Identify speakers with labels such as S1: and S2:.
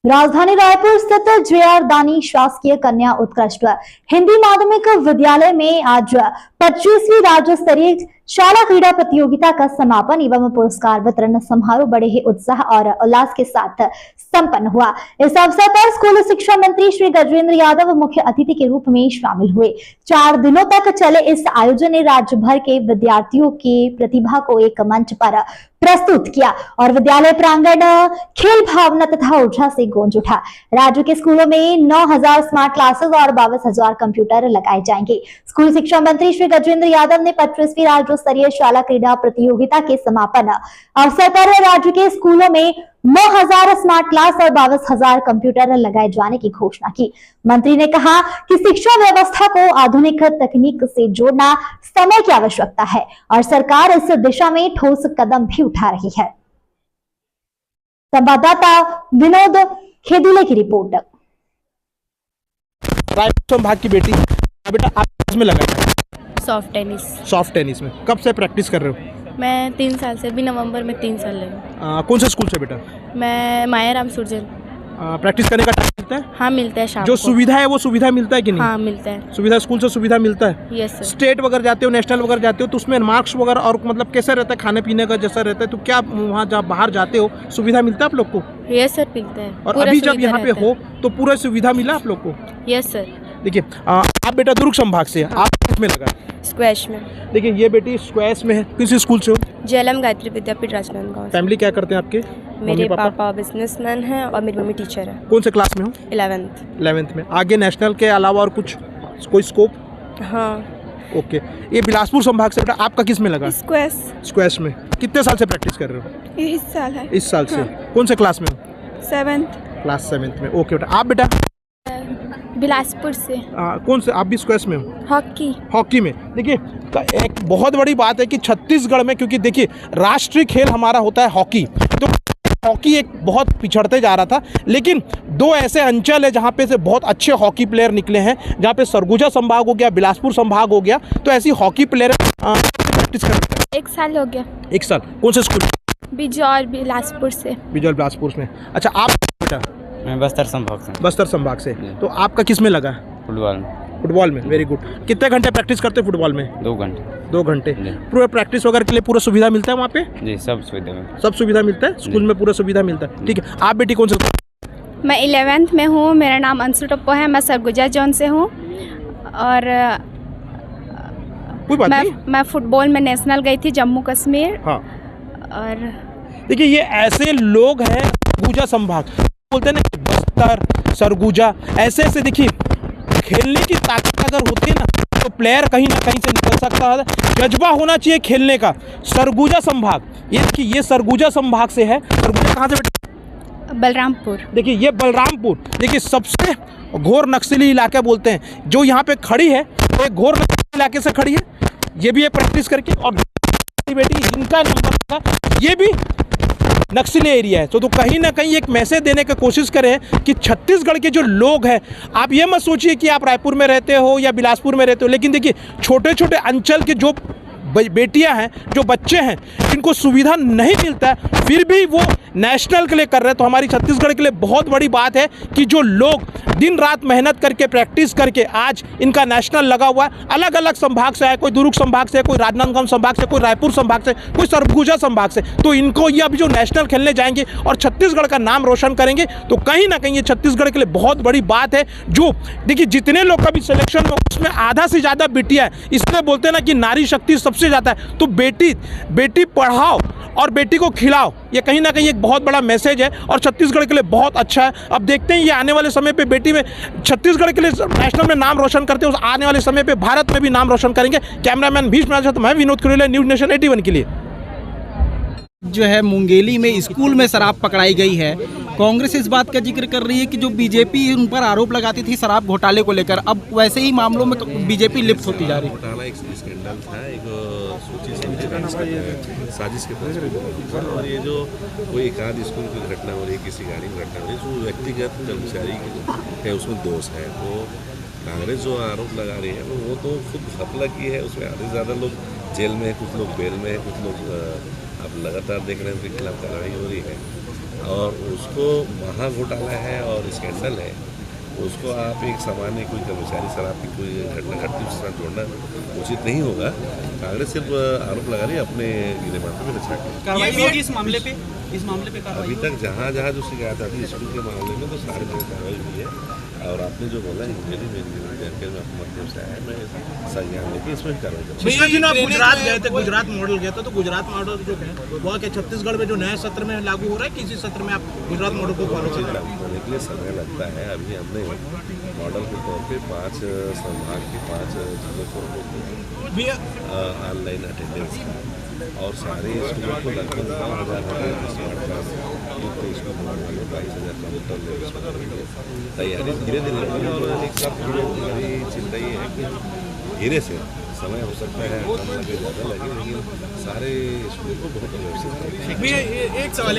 S1: राजधानी रायपुर स्थित जे.आर. दानी शासकीय कन्या उत्कृष्ट हिंदी माध्यमिक विद्यालय में आज 25वीं राज्य स्तरीय शाला क्रीड़ा प्रतियोगिता का समापन एवं पुरस्कार वितरण समारोह बड़े ही उत्साह और उल्लास के साथ संपन्न हुआ। इस अवसर पर स्कूल शिक्षा मंत्री श्री गजेंद्र यादव मुख्य अतिथि के रूप में शामिल हुए। 4 दिनों तक चले इस आयोजन ने राज्य भर के विद्यार्थियों की प्रतिभा को एक मंच पर प्रस्तुत किया और विद्यालय प्रांगण खेल भावना तथा ऊर्जा से गूंज उठा। राज्य के स्कूलों में 9000 स्मार्ट क्लासेस और 22,000 कंप्यूटर लगाए जाएंगे। स्कूल शिक्षा मंत्री श्री गजेंद्र यादव ने 25वीं राज्य स्तरीय शाला क्रीड़ा प्रतियोगिता के समापन अवसर पर राज्य के स्कूलों में 9000 स्मार्ट क्लास और 22,000 कंप्यूटर लगाए जाने की घोषणा की। मंत्री ने कहा कि शिक्षा व्यवस्था को आधुनिक तकनीक से जोड़ना समय की आवश्यकता है और सरकार इस दिशा में ठोस कदम भी उठा रही है। संवाददाता विनोद खेदुले की रिपोर्ट।
S2: रायपुर संभाग की बेटी, बेटा आप इसमें लगा है?
S3: Soft tennis.
S2: सॉफ्ट टेनिस में कब से प्रैक्टिस कर रहे हो?
S3: मैं 3 साल से, अभी नवंबर में 3 साल लगे।
S2: कौन से स्कूल से बेटा?
S3: मैं माया राम सुरजन।
S2: प्रैक्टिस करने का टाइम मिलता है?
S3: हाँ मिलता है शाम
S2: जो
S3: को।
S2: सुविधा है वो सुविधा मिलता है कि नहीं?
S3: हाँ मिलता है।
S2: सुविधा स्कूल से सुविधा मिलता है?
S3: Yes sir.
S2: स्टेट वगैरह जाते हो, नेशनल वगैरह जाते हो तो उसमें मार्क्स वगैरह और मतलब कैसा रहता है, खाने पीने का जैसा रहता है, तो क्या वहाँ जब बाहर जाते हो सुविधा मिलता है आप लोग को?
S3: यस सर मिलता है।
S2: और
S3: पूरा
S2: अभी जब
S3: सुविधा
S2: यहाँ पे
S3: रहता
S2: हो तो पूरा सुविधा मिला आप लोग को?
S3: है। Yes sir.
S2: देखिए आप बेटा दुर्ग संभाग से, आप किसमें लगा?
S3: स्क्वैश में।
S2: देखिए ये बेटी स्क्वैश में है। किस स्कूल से हो?
S3: जेएलएम गायत्री विद्यापीठ राजनांदगांव से।
S2: फैमिली क्या करते हैं आपके?
S3: मेरे पापा बिजनेसमैन हैं और मेरी मम्मी टीचर है।
S2: कौन से क्लास में हो?
S3: 11th
S2: में। आगे नेशनल के अलावा और कुछ कोई स्कोप?
S3: हाँ।
S2: ओके। ये बिलासपुर संभाग से बेटा आपका किस में लगा?
S3: स्क्वैश
S2: में। कितने साल से प्रैक्टिस कर रहे हो?
S3: ये इस साल है।
S2: इस साल से।
S3: हाँ।
S2: कौन से क्लास में हो?
S3: 7th।
S2: क्लास 7th में। ओके बेटा। आप बेटा?
S3: बिलासपुर से।
S2: कौन से? आप भी स्क्वैश में हो?
S3: हॉकी
S2: में। देखिए एक बहुत बड़ी बात है कि छत्तीसगढ़ में, क्योंकि देखिए राष्ट्रीय खेल हमारा होता है हॉकी, तो हॉकी एक बहुत पिछड़ते जा रहा था, लेकिन 2 ऐसे अंचल है जहाँ पे से बहुत अच्छे हॉकी प्लेयर निकले हैं, जहाँ पे सरगुजा संभाग हो गया, बिलासपुर संभाग हो गया, तो ऐसी हॉकी प्लेयर प्रैक्टिस कर रहे हैं।
S3: 1 साल हो गया।
S2: 1 साल। कौन से स्कूल?
S3: बिजौर बिलासपुर से।
S2: बिलासपुर में। अच्छा आप बेटा?
S4: मैं बस्तर संभाग से।
S2: बस्तर संभाग से। तो आपका किस में लगा? फुटबॉल में। Very good. कितने घंटे प्रैक्टिस करते हो फुटबॉल में?
S4: 2 घंटे।
S2: 2 घंटे। पूरा प्रैक्टिस वगैरह के लिए पूरा सुविधा मिलता है वहाँ पे?
S4: जी सब सुविधा
S2: सब सुविधा मिलता है स्कूल में, पूरा सुविधा मिलता है। ठीक है। आप बेटी कौन सा?
S3: मैं 11th में हूँ। मेरा नाम अंशु टप्पो है। मैं सरगुजा जोन से हूँ और
S2: कोई बात नहीं।
S3: मैं फुटबॉल में नेशनल गई थी, जम्मू कश्मीर।
S2: हाँ।
S3: और
S2: देखिए ये ऐसे लोग हैं, सरगुजा संभाग बोलते हैं ना, बस्तर सरगुजा, ऐसे ऐसे देखिए खेलने की ताकत अगर होती है ना तो प्लेयर कहीं ना कहीं से निकल सकता है। जज्बा होना चाहिए खेलने का। सरगुजा संभाग, ये देखिए ये सरगुजा संभाग से है। सरगुजा कहाँ से बेटा?
S3: बलरामपुर। देखिए
S2: ये बलरामपुर, देखिए सबसे घोर नक्सली इलाका बोलते हैं। जो यहाँ पे खड़ी है वो एक घोर नक्सली इलाके से खड़ी है। ये भी है प्रैक्टिस करके, और बेटी इनका नंबर था, ये भी नक्सली एरिया है। तो कहीं ना कहीं एक मैसेज देने की कोशिश करें कि छत्तीसगढ़ के जो लोग हैं, आप ये मत सोचिए कि आप रायपुर में रहते हो या बिलासपुर में रहते हो, लेकिन देखिए छोटे छोटे अंचल के जो बेटियां हैं, जो बच्चे हैं, जिनको सुविधा नहीं मिलता है, फिर भी वो नेशनल के लिए कर रहे हैं। तो हमारी छत्तीसगढ़ के लिए बहुत बड़ी बात है कि जो लोग दिन रात मेहनत करके प्रैक्टिस करके आज इनका नेशनल लगा हुआ है। अलग अलग संभाग से है, कोई दुर्ग संभाग से, कोई राजनांदगांव संभाग से, कोई रायपुर संभाग से, कोई सरगुजा संभाग से। तो इनको ये अभी जो नेशनल खेलने जाएंगे और छत्तीसगढ़ का नाम रोशन करेंगे, तो कहीं ना कहीं ये छत्तीसगढ़ के लिए बहुत बड़ी बात है। जो देखिए जितने लोग का भी सिलेक्शन में, उसमें आधा से ज़्यादा बेटियाँ हैं। इसलिए बोलते हैं ना कि नारी शक्ति सबसे ज़्यादा है। तो बेटी पढ़ाओ और बेटी को खिलाओ, ये कहीं ना कहीं एक बहुत बड़ा मैसेज है और छत्तीसगढ़ के लिए बहुत अच्छा है। अब देखते हैं ये आने वाले समय पे बेटी में छत्तीसगढ़ के लिए नेशनल में नाम रोशन करते हैं, आने वाले समय पे भारत में भी नाम रोशन करेंगे। कैमरामैन भीष्म राज, मैं विनोद खिरोले, न्यूज़ नेशन 81 के लिए।
S5: जो है मुंगेली में स्कूल में शराब पकड़ाई गई है। कांग्रेस इस बात का जिक्र कर रही है कि जो बीजेपी उन पर आरोप लगाती थी शराब घोटाले को लेकर, अब वैसे ही मामलों में बीजेपी लिप्त होती जा रही है।
S6: घोटाला एक स्कैंडल था, एक सूची साजिश के तहत, और ये जो कोई एकाध स्कूल की घटना हो रही है, किसी गाड़ी में घटना हो रही है, जो व्यक्तिगत कर्मचारी की है उसमें दोष है। तो कांग्रेस जो आरोप लगा रही है वो तो खुद घपला की है। उसमें आधे से ज़्यादा लोग जेल में है, कुछ लोग बेल में है, कुछ लोग आप लगातार देख रहे हैं उनके खिलाफ कार्रवाई हो रही है। और उसको महा घोटाला है और स्कैंडल है, उसको आप एक सामान्य कोई कर्मचारी शराब की कोई घटना घटती उसके साथ जोड़ना उचित नहीं होगा। कांग्रेस सिर्फ आरोप लगा रही है अपने गिरेबानों में बचा के।
S5: कार्रवाई होगी इस मामले पे
S6: अभी तक जहाँ जहाँ जो शिकायत आती है स्कूल के मामले में तो सारे जगह कार्रवाई हुई है। और आपने जो बोला मेरी जानकारी में आपके माध्यम से आया, मैं संज्ञान लेके इसमें भी कार्रवाई करूँगा।
S2: पिछले दिन आप गुजरात गए थे, गुजरात मॉडल गया था, तो गुजरात मॉडल जो है वो क्या छत्तीसगढ़ में जो नए सत्र में लागू हो रहा है, किसी सत्र में आप गुजरात मॉडल को फॉलो कर रहे
S6: लागू होने के लिए समय लगता है। अभी हमने मॉडल के तौर पे 5 संभाग के 5 जिलों को ऑनलाइन अटेंडेंस और सारे स्कूलों को लगभग 9,000 स्मार्ट क्लास स्कूल बनाने वाले 22,000 कंप्यूटर तैयारी धीरे धीरे और एक साथ मेरी चिंता ये है कि धीरे से समय हो सकता है कम लगे ज़्यादा लगे, लेकिन सारे स्कूल को बहुत व्यवस्थित
S2: एक सवाल